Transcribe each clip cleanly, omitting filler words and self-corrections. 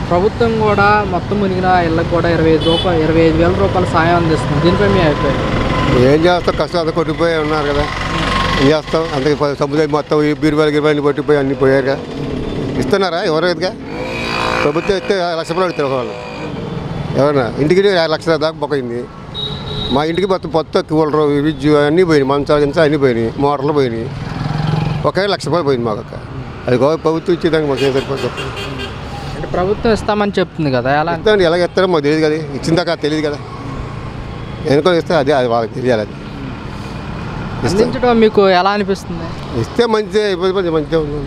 ప్రభుత్వం కూడా మొత్తం మునిగిన ఇళ్ళకి కూడా 25,000 రూపాయల సాయం అందిస్తుంది. దీనిపై మీ అభిప్రాయం? ఏం చేస్తాం, కష్టం అంతా కొట్టిపోయి ఉన్నారు కదా, ఏం చేస్తాం. అందుకే సముదాయం మొత్తం బీరువాళ్ళు కొట్టిపోయి అన్నీ పోయారుగా. ఇస్తున్నారా? ఎవరు ఎదుగా ప్రభుత్వం ఇస్తే ₹1,00,000 ఇస్తారు వాళ్ళు. ఎవరన్నా ఇంటికి 2,00,000 దాకా పోయింది. మా ఇంటికి మొత్తం కూలరు విద్యు అన్నీ పోయినాయి, మంచాలు అన్నీ పోయినాయి, మోటార్లు పోయినాయి. ఒకే ₹1,00,000 పోయింది మాకు. అది ప్రభుత్వం ఇచ్చేదానికి మాకు ఏం సరిపోతుంది. అంటే ప్రభుత్వం ఇస్తామని చెప్తుంది కదా, ఎలా ఇస్తామండి. ఎలాగ ఇస్తారో మాకు తెలియదు కదా, ఇచ్చిన దాకా తెలియదు కదా. ఎందుకో ఇస్తే అది వాళ్ళకి తెలియాలి. అది అందించడం మీకు ఎలా అనిపిస్తుంది? ఇస్తే మంచిదే, ఇబ్బంది మంచిగా ఉంది.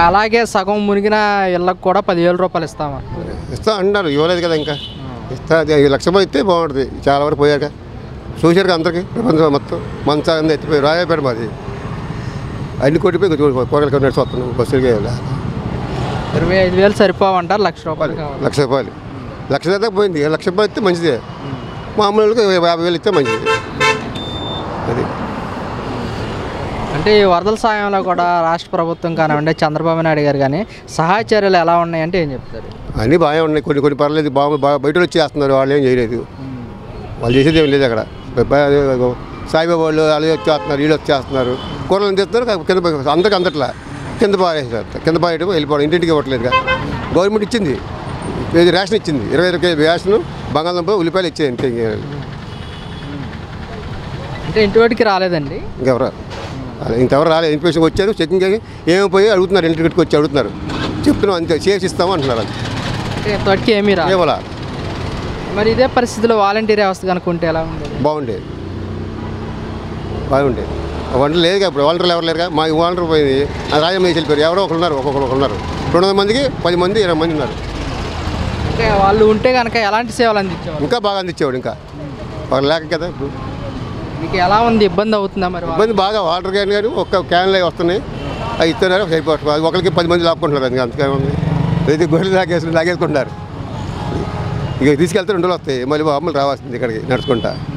అలాగే సగం మునిగిన ఇళ్ళకు కూడా 10,000 రూపాయలు ఇస్తామా? ఇస్తా అంటున్నారు, ఇవ్వలేదు కదా ఇంకా. ఇస్తా అది ₹1,00,000 ఇస్తే బాగుంటుంది. చాలా వరకు పోయాక చూశారు అందరికీ, ప్రపంచం మొత్తం మంచాలు ఎత్తిపోయి రాయపేట మాది అన్ని కొట్టిపోయి కూరలు నడిచి వస్తున్నాం. బస్సులకి 25,000 సరిపోవంటారు, ₹1,00,000 ₹1,00,000 1,00,000 దాకా పోయింది. ₹1,00,000 ఇస్తే మంచిదే. మామూలుగా 50,000 ఇస్తే మంచిది. అది అంటే ఈ వరదల సాయంలో కూడా రాష్ట్ర ప్రభుత్వం కానివ్వండి, చంద్రబాబు నాయుడు గారు కానీ సహాయ చర్యలు ఎలా ఉన్నాయంటే ఏం చెప్తారు? అన్నీ బాగానే ఉన్నాయి. కొన్ని పర్లేదు, బాగా బయట వచ్చి చేస్తున్నారు. వాళ్ళు ఏం చేయలేదు, వాళ్ళు చేసేది ఏం లేదు అక్కడ. సాయిబాబా వాళ్ళు వచ్చేస్తున్నారు, వీళ్ళు వచ్చేస్తున్నారు, కూరలు అందిస్తున్నారు. కింద అందరికి అందట్లా కింద పారేస్తారు. కింద పారేయడం వెళ్ళిపోవడం, ఇంటింటికి ఇవ్వట్లేదుగా. గవర్నమెంట్ ఇచ్చింది, రేషన్ ఇచ్చింది, 25 కేజీ రేషను, బంగాళదుంప, ఉల్లిపాయలు ఇచ్చేది. అంటే ఇంటివాటికి రాలేదండి ఇంకెవరు రాలేదు. ఇన్ఫెక్షన్ వచ్చారు, చెకింగ్ ఏమి పోయి అడుగుతున్నారు, ఇంటికి వచ్చి అడుగుతున్నారు. చెప్తున్నాం అంతే, చేసి ఇస్తాము అంటున్నారు. అంటే ఇంతవరకు ఏమీ రా ఇవ్వాల. మరి ఇదే పరిస్థితిలో వాలంటీర్ వ్యవస్థ కనుక్కుంటే ఎలా ఉండేది? బాగుండేది. వంటలు లేదుగా ఇప్పుడు. వాలంటీర్లు ఎవరు లేరుగా. మా వాలంటీర్ పోయింది, రాజమ్మ వేసి వెళ్ళిపోయారు. ఎవరో ఒకరు ఉన్నారు, ఒక్కొక్కరు ఉన్నారు. 200 మందికి 10 మంది 20 మంది ఉన్నారు. అంటే వాళ్ళు ఉంటే కనుక ఎలాంటి సేవలు అందించేవాళ్ళు? ఇంకా బాగా అందించేవాడు. ఇంకా వాళ్ళు లేక కదా ఇప్పుడు. మీకు ఎలా ఉంది, ఇబ్బంది అవుతుందా? మరి ఇబ్బంది బాగా. వాటర్ క్యాన్ కానీ ఒక్క క్యాన్లు అవి వస్తున్నాయి, అవి ఇస్తున్నారు, సరిపోతుంది. ఒకరికి 10 మంది లాక్కుంటున్నారు. అందుకే అంతకేముంది, ప్రతి గొర్రెలు లాగేసుకుంటున్నారు. ఇక తీసుకెళ్తే 2 రోజులు వస్తాయి, మళ్ళీ రావాల్సింది ఇక్కడికి నడుచుకుంటా.